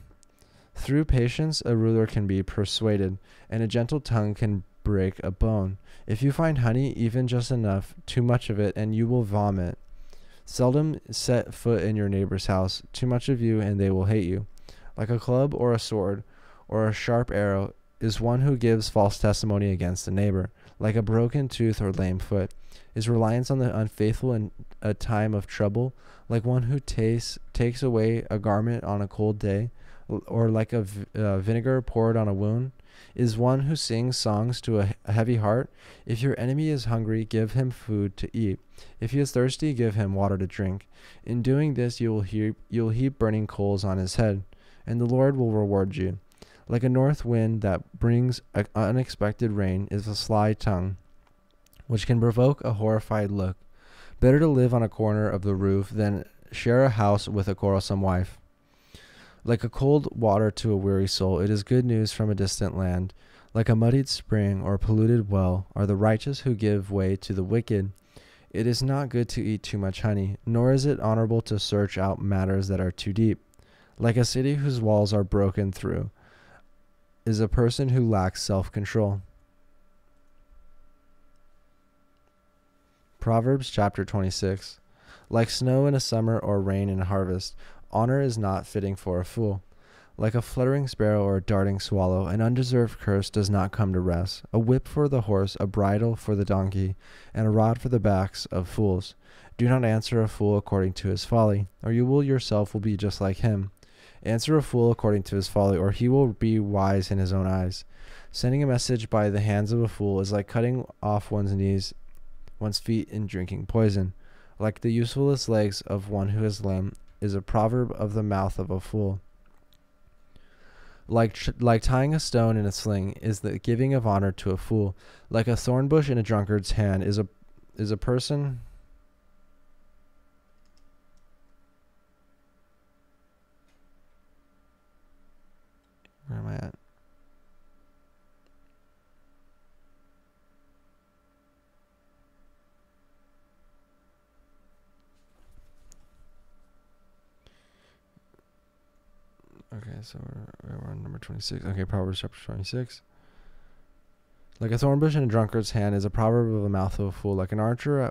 Through patience a ruler can be persuaded, and a gentle tongue can break a bone. If you find honey, even just enough, too much of it, and you will vomit. Seldom set foot in your neighbor's house. Too much of you, and they will hate you. Like a club or a sword or a sharp arrow is one who gives false testimony against a neighbor. Like a broken tooth or lame foot is reliance on the unfaithful in a time of trouble. Like one who takes away a garment on a cold day, or like a vinegar poured on a wound, is one who sings songs to a heavy heart. If your enemy is hungry, give him food to eat. If he is thirsty, give him water to drink. In doing this, you will heap burning coals on his head, and the Lord will reward you. Like a north wind that brings unexpected rain is a sly tongue, which can provoke a horrified look. Better to live on a corner of the roof than share a house with a quarrelsome wife. Like a cold water to a weary soul, it is good news from a distant land. Like a muddied spring or polluted well are the righteous who give way to the wicked. It is not good to eat too much honey, nor is it honorable to search out matters that are too deep. Like a city whose walls are broken through is a person who lacks self-control. Proverbs chapter 26. Like snow in a summer or rain in a harvest, honor is not fitting for a fool. Like a fluttering sparrow or a darting swallow, an undeserved curse does not come to rest. A whip for the horse, a bridle for the donkey, and a rod for the backs of fools. Do not answer a fool according to his folly, or you will yourself will be just like him. Answer a fool according to his folly, or he will be wise in his own eyes. Sending a message by the hands of a fool is like cutting off one's feet and drinking poison. Like the useless legs of one who is lame is a proverb of the mouth of a fool. Like tying a stone in a sling is the giving of honor to a fool. Like a thorn bush in a drunkard's hand is a person. Where am I at? Okay, so we're on number 26. Okay, Proverbs chapter 26. Like a thorn bush in a drunkard's hand is a proverb of the mouth of a fool. Like an archer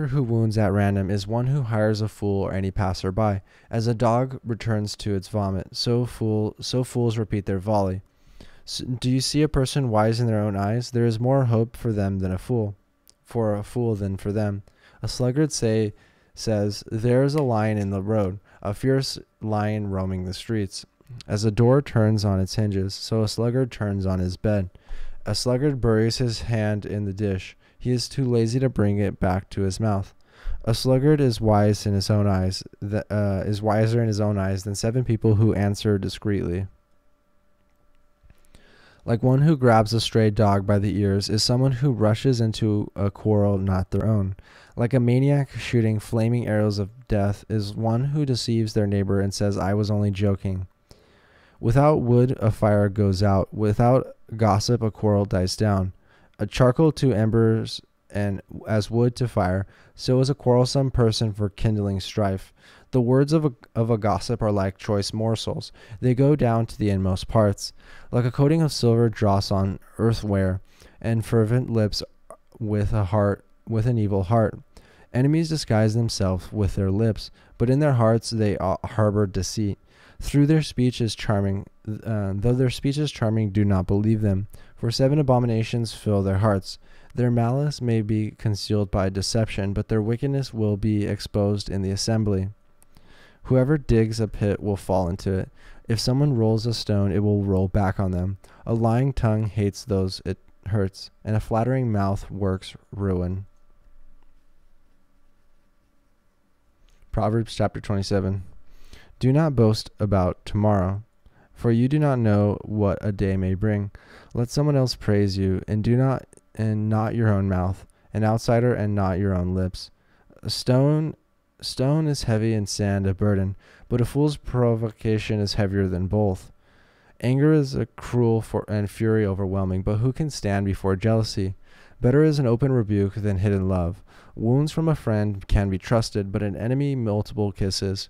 who wounds at random is one who hires a fool or any passerby. As a dog returns to its vomit, so fools repeat their volley. So, do you see a person wise in their own eyes? There is more hope for them than for a fool than for them. A sluggard says, there is a lion in the road, a fierce lion roaming the streets. As a door turns on its hinges, so a sluggard turns on his bed. A sluggard buries his hand in the dish. He is too lazy to bring it back to his mouth. A sluggard is wise in his own eyes. Is wiser in his own eyes than 7 people who answer discreetly. Like one who grabs a stray dog by the ears is someone who rushes into a quarrel not their own. Like a maniac shooting flaming arrows of death is one who deceives their neighbor and says, I was only joking. Without wood, a fire goes out. Without gossip, a quarrel dies down. A charcoal to embers and as wood to fire, so is a quarrelsome person for kindling strife. The words of a gossip are like choice morsels. They go down to the inmost parts. Like a coating of silver dross on earthenware, and fervent lips with a heart with an evil heart. Enemies disguise themselves with their lips, but in their hearts they harbor deceit. Though their speech is charming, do not believe them. For 7 abominations fill their hearts. Their malice may be concealed by deception, but their wickedness will be exposed in the assembly. Whoever digs a pit will fall into it. If someone rolls a stone, it will roll back on them. A lying tongue hates those it hurts, and a flattering mouth works ruin. Proverbs chapter 27. Do not boast about tomorrow, for you do not know what a day may bring. Let someone else praise you, and not your own mouth, an outsider and not your own lips. A stone is heavy and sand a burden, but a fool's provocation is heavier than both. Anger is cruel and fury overwhelming, but who can stand before jealousy? Better is an open rebuke than hidden love. Wounds from a friend can be trusted, but an enemy multiple kisses.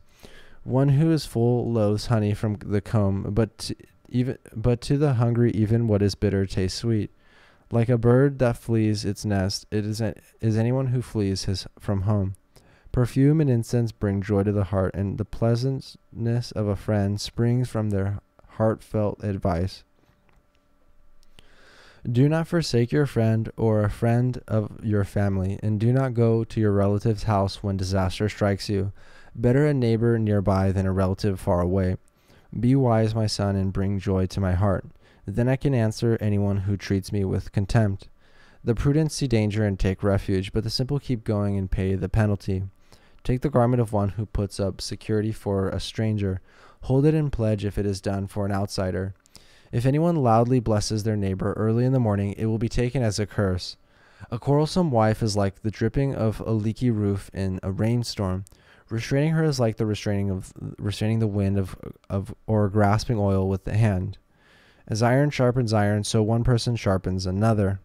One who is full loathes honey from the comb, but to the hungry even what is bitter tastes sweet. Like a bird that flees its nest, is anyone who flees from home. Perfume and incense bring joy to the heart, and the pleasantness of a friend springs from their heartfelt advice. Do not forsake your friend or a friend of your family, and do not go to your relative's house when disaster strikes you. Better a neighbor nearby than a relative far away. Be wise, my son, and bring joy to my heart. Then I can answer anyone who treats me with contempt. The prudent see danger and take refuge, but the simple keep going and pay the penalty. Take the garment of one who puts up security for a stranger. Hold it in pledge if it is done for an outsider. If anyone loudly blesses their neighbor early in the morning, it will be taken as a curse. A quarrelsome wife is like the dripping of a leaky roof in a rainstorm. Restraining her is like the restraining the wind or grasping oil with the hand. As iron sharpens iron, so one person sharpens another.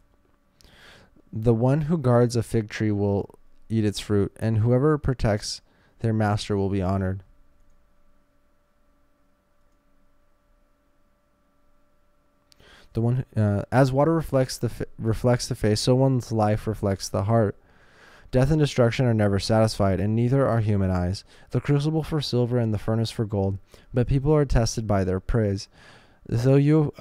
The one who guards a fig tree will eat its fruit, and whoever protects their master will be honored. As water reflects the face, so one's life reflects the heart. Death and destruction are never satisfied, and neither are human eyes. The crucible for silver and the furnace for gold, but people are tested by their praise. Though you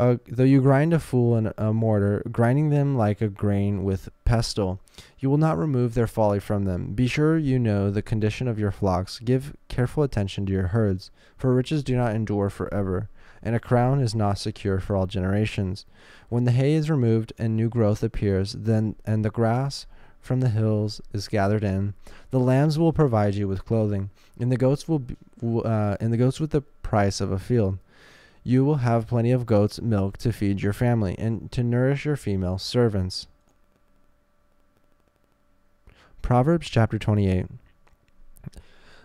grind a fool in a mortar, grinding them like a grain with pestle, you will not remove their folly from them. Be sure you know the condition of your flocks. Give careful attention to your herds, for riches do not endure forever, and a crown is not secure for all generations. When the hay is removed and new growth appears, and the grass from the hills is gathered in, the lambs will provide you with clothing, and the goats with the price of a field. You will have plenty of goats' milk to feed your family and to nourish your female servants. Proverbs chapter 28.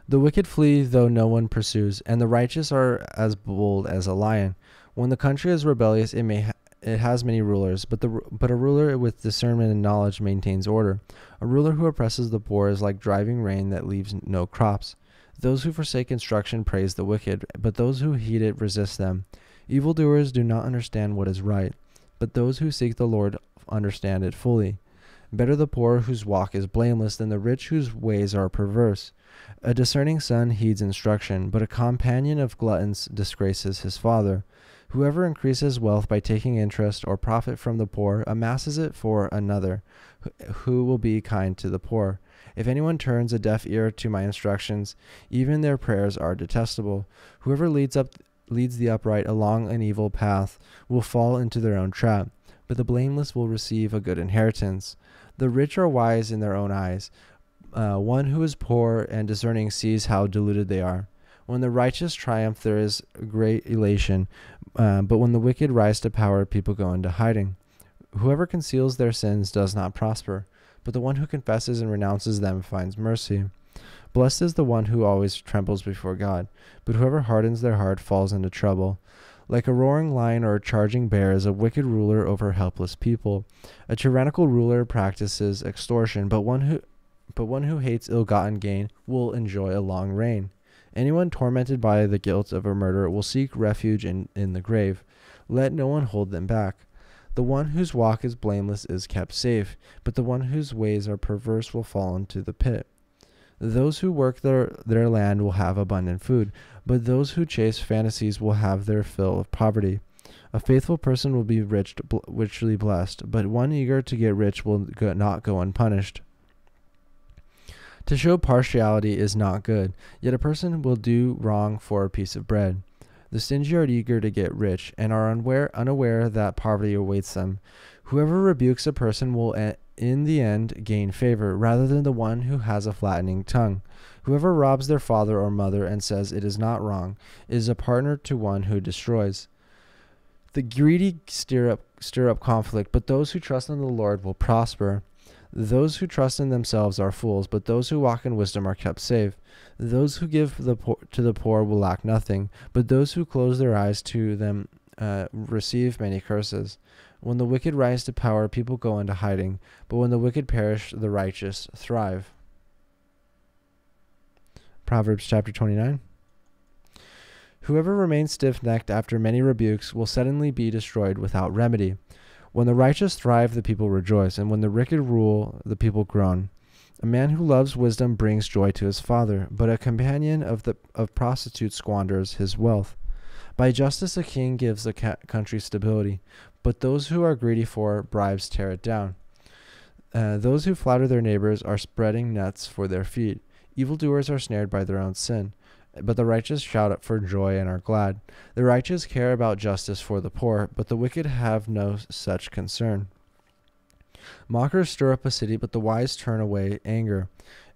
The wicked flee though no one pursues, and the righteous are as bold as a lion. When the country is rebellious, it has many rulers, but a ruler with discernment and knowledge maintains order. A ruler who oppresses the poor is like driving rain that leaves no crops. Those who forsake instruction praise the wicked, but those who heed it resist them. Evildoers do not understand what is right, but those who seek the Lord understand it fully. Better the poor whose walk is blameless than the rich whose ways are perverse. A discerning son heeds instruction, but a companion of gluttons disgraces his father. Whoever increases wealth by taking interest or profit from the poor amasses it for another, who will be kind to the poor. If anyone turns a deaf ear to my instructions, even their prayers are detestable. Whoever leads the upright along an evil path will fall into their own trap, but the blameless will receive a good inheritance. The rich are wise in their own eyes. One who is poor and discerning sees how deluded they are. When the righteous triumph, there is great elation, but when the wicked rise to power, people go into hiding. Whoever conceals their sins does not prosper, but the one who confesses and renounces them finds mercy. Blessed is the one who always trembles before God, but whoever hardens their heart falls into trouble. Like a roaring lion or a charging bear is a wicked ruler over helpless people. A tyrannical ruler practices extortion, but one who hates ill-gotten gain will enjoy a long reign. Anyone tormented by the guilt of a murder will seek refuge in the grave. Let no one hold them back. The one whose walk is blameless is kept safe, but the one whose ways are perverse will fall into the pit. Those who work their land will have abundant food, but those who chase fantasies will have their fill of poverty. A faithful person will be richly blessed, but one eager to get rich will not go unpunished. To show partiality is not good, yet a person will do wrong for a piece of bread. The stingy are eager to get rich, and are unaware that poverty awaits them. Whoever rebukes a person will in the end gain favor, rather than the one who has a flattening tongue. Whoever robs their father or mother and says it is not wrong is a partner to one who destroys. The greedy stir up conflict, but those who trust in the Lord will prosper. Those who trust in themselves are fools, but those who walk in wisdom are kept safe. Those who give to the poor will lack nothing, but those who close their eyes to them receive many curses. When the wicked rise to power, people go into hiding, but when the wicked perish, the righteous thrive. Proverbs chapter 29. Whoever remains stiff-necked after many rebukes will suddenly be destroyed without remedy. When the righteous thrive, the people rejoice, and when the wicked rule, the people groan. A man who loves wisdom brings joy to his father, but a companion of prostitutes squanders his wealth. By justice a king gives a country stability, but those who are greedy for bribes tear it down. Those who flatter their neighbors are spreading nets for their feet. Evildoers are snared by their own sin, but the righteous shout up for joy and are glad. The righteous care about justice for the poor, but the wicked have no such concern. Mockers stir up a city, but the wise turn away anger.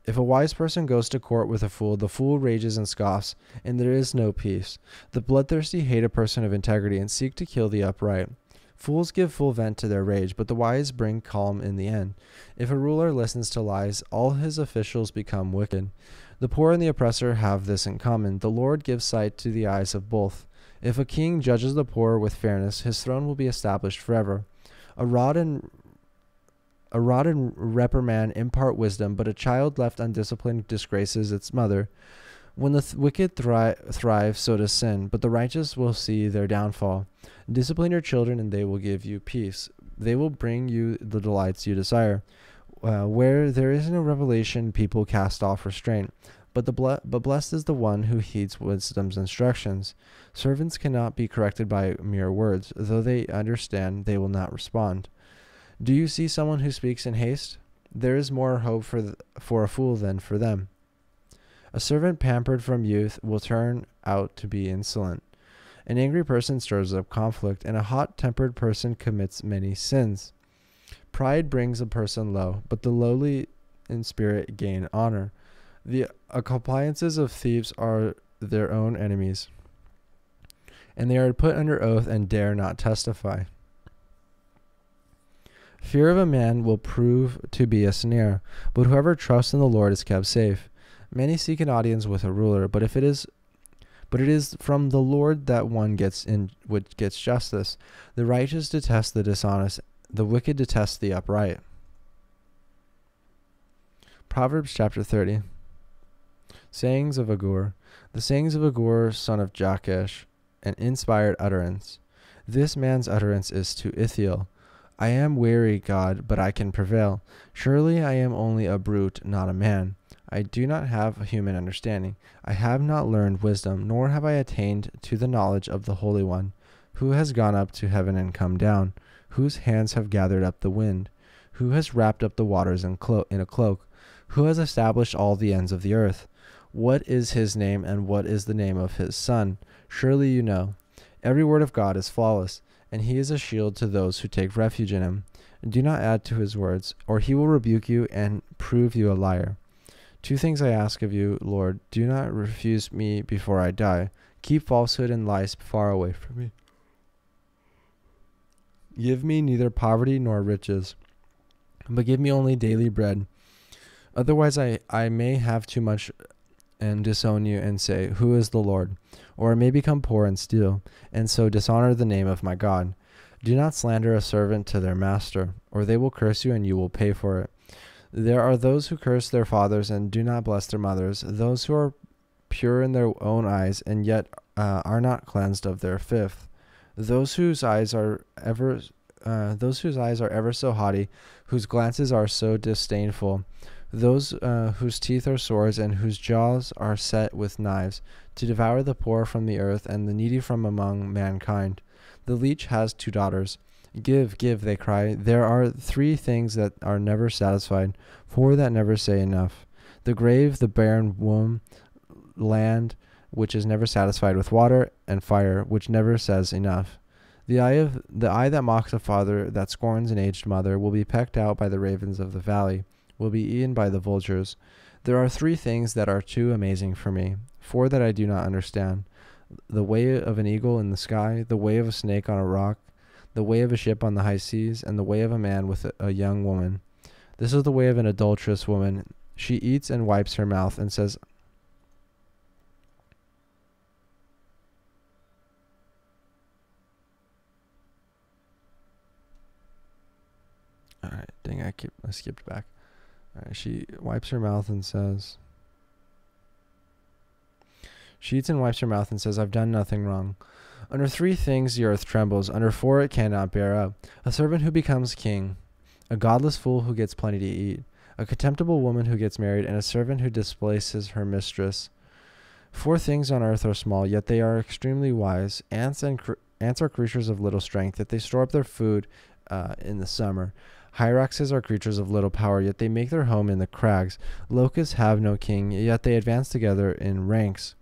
If a wise person goes to court with a fool, the fool rages and scoffs, and there is no peace. The bloodthirsty hate a person of integrity and seek to kill the upright. Fools give full vent to their rage, but the wise bring calm in the end. If a ruler listens to lies, all his officials become wicked. The poor and the oppressor have this in common. The Lord gives sight to the eyes of both. If a king judges the poor with fairness, his throne will be established forever. A rod and reprimand impart wisdom, but a child left undisciplined disgraces its mother. When the wicked thrive, so does sin, but the righteous will see their downfall. Discipline your children, and they will give you peace. They will bring you the delights you desire. Where there is no revelation, people cast off restraint. But blessed is the one who heeds wisdom's instructions. Servants cannot be corrected by mere words. Though they understand, they will not respond. Do you see someone who speaks in haste? There is more hope for a fool than for them. A servant pampered from youth will turn out to be insolent. An angry person stirs up conflict, and a hot-tempered person commits many sins. Pride brings a person low, but the lowly in spirit gain honor. The accomplices of thieves are their own enemies, and they are put under oath and dare not testify. Fear of a man will prove to be a snare, but whoever trusts in the Lord is kept safe. Many seek an audience with a ruler, but it is from the Lord that one gets justice. The righteous detest the dishonest, the wicked detest the upright. Proverbs chapter 30. Sayings of Agur. The sayings of Agur, son of Jakesh, an inspired utterance. This man's utterance is to Ithiel. I am weary, God, but I can prevail. Surely I am only a brute, not a man. I do not have a human understanding. I have not learned wisdom, nor have I attained to the knowledge of the Holy One. Who has gone up to heaven and come down? Whose hands have gathered up the wind? Who has wrapped up the waters in a cloak? Who has established all the ends of the earth? What is his name, and what is the name of his son? Surely you know. Every word of God is flawless, and he is a shield to those who take refuge in him. Do not add to his words, or he will rebuke you and prove you a liar. 2 things I ask of you, Lord. Do not refuse me before I die. Keep falsehood and lies far away from me. Give me neither poverty nor riches, but give me only daily bread. Otherwise I may have too much and disown you and say, Who is the Lord? Or I may become poor and steal, and so dishonor the name of my God. Do not slander a servant to their master, or they will curse you and you will pay for it. There are those who curse their fathers and do not bless their mothers, those who are pure in their own eyes and yet are not cleansed of their filth, those whose eyes are ever those whose eyes are ever so haughty, whose glances are so disdainful, those whose teeth are swords and whose jaws are set with knives, to devour the poor from the earth and the needy from among mankind. The leech has 2 daughters. Give, give, they cry. There are 3 things that are never satisfied, 4 that never say enough. The grave, the barren womb, land, which is never satisfied with water, and fire, which never says enough. The eye that mocks a father, that scorns an aged mother, will be pecked out by the ravens of the valley, will be eaten by the vultures. There are 3 things that are too amazing for me, 4 that I do not understand. The way of an eagle in the sky, the way of a snake on a rock, the way of a ship on the high seas, and the way of a man with a young woman. This is the way of an adulterous woman. She eats and wipes her mouth and says, Alright, dang, I skipped back. Alright, she wipes her mouth and says, she eats and wipes her mouth and says, I've done nothing wrong. Under 3 things the earth trembles, under 4 it cannot bear up. A servant who becomes king, a godless fool who gets plenty to eat, a contemptible woman who gets married, and a servant who displaces her mistress. 4 things on earth are small, yet they are extremely wise. Ants are creatures of little strength, yet they store up their food in the summer. Hyraxes are creatures of little power, yet they make their home in the crags. Locusts have no king, yet they advance together in ranks.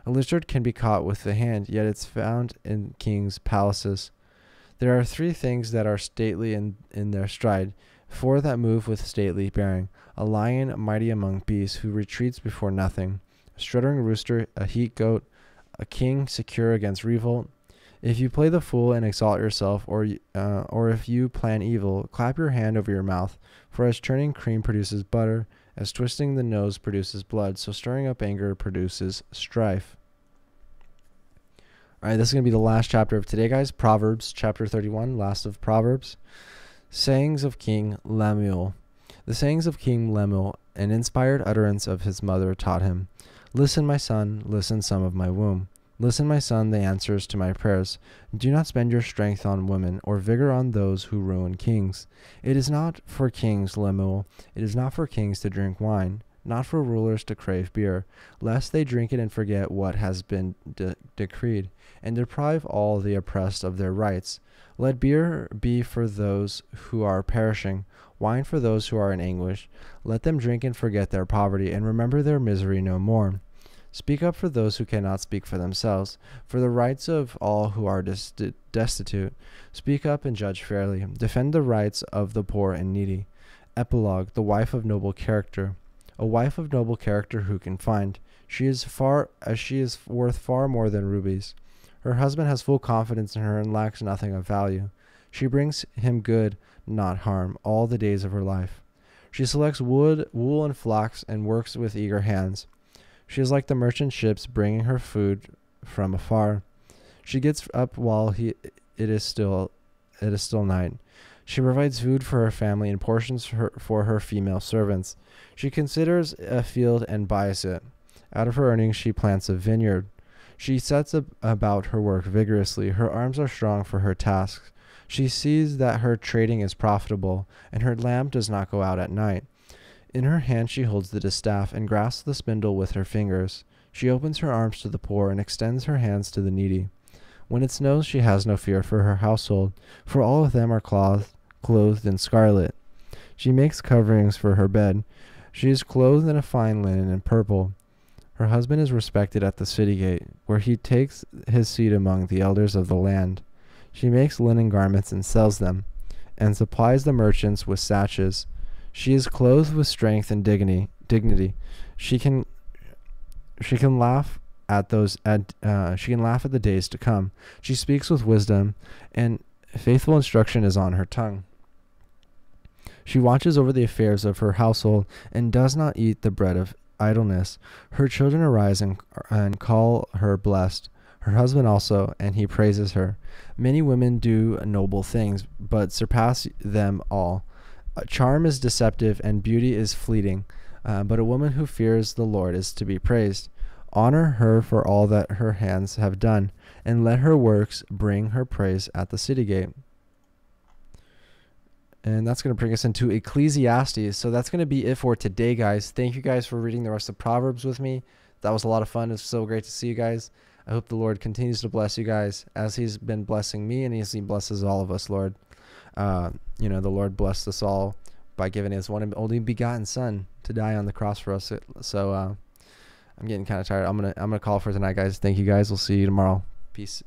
A lizard can be caught with the hand, yet it's found in kings' palaces. There are 3 things that are stately in their stride, 4 that move with stately bearing. A lion mighty among beasts, who retreats before nothing. A struttering rooster, a heat goat, a king secure against revolt. If you play the fool and exalt yourself, or if you plan evil, clap your hand over your mouth. For as churning cream produces butter, as twisting the nose produces blood, so stirring up anger produces strife. All right, this is going to be the last chapter of today, guys. Proverbs chapter 31, last of Proverbs. Sayings of King Lemuel. The sayings of King Lemuel, an inspired utterance of his mother, taught him. Listen, my son, listen, son of my womb. Listen, my son, the answers to my prayers. Do not spend your strength on women, or vigor on those who ruin kings. It is not for kings, Lemuel. It is not for kings to drink wine, not for rulers to crave beer, lest they drink it and forget what has been decreed, and deprive all the oppressed of their rights. Let beer be for those who are perishing, wine for those who are in anguish. Let them drink and forget their poverty, and remember their misery no more. Speak up for those who cannot speak for themselves, for the rights of all who are destitute. Speak up and judge fairly. Defend the rights of the poor and needy. Epilogue, the wife of noble character. A wife of noble character who can find? She is worth far more than rubies. Her husband has full confidence in her and lacks nothing of value. She brings him good, not harm, all the days of her life. She selects wood, wool, and flax, and works with eager hands. She is like the merchant ships bringing her food from afar. She gets up while it is still night. She provides food for her family and portions for her female servants. She considers a field and buys it. Out of her earnings she plants a vineyard. She sets about her work vigorously. Her arms are strong for her tasks. She sees that her trading is profitable, and her lamp does not go out at night. In her hand she holds the distaff and grasps the spindle with her fingers. She opens her arms to the poor and extends her hands to the needy. When it snows she has no fear for her household, for all of them are clothed in scarlet. She makes coverings for her bed. She is clothed in a fine linen and purple. Her husband is respected at the city gate, where he takes his seat among the elders of the land. She makes linen garments and sells them, and supplies the merchants with sashes. She is clothed with strength and dignity. She can laugh at the days to come. She speaks with wisdom, and faithful instruction is on her tongue. She watches over the affairs of her household and does not eat the bread of idleness. Her children arise and call her blessed. Her husband also, and he praises her. Many women do noble things, but surpass them all. Charm is deceptive and beauty is fleeting, but a woman who fears the Lord is to be praised. Honor her for all that her hands have done, and let her works bring her praise at the city gate. And that's going to bring us into Ecclesiastes. So that's going to be it for today, guys. Thank you guys for reading the rest of Proverbs with me. That was a lot of fun. It's so great to see you guys. I hope the Lord continues to bless you guys as he's been blessing me and as he blesses all of us, Lord. You know, the Lord blessed us all by giving his one and only begotten son to die on the cross for us. So I'm getting kind of tired. I'm gonna call for tonight, guys. Thank you guys. We'll see you tomorrow. Peace.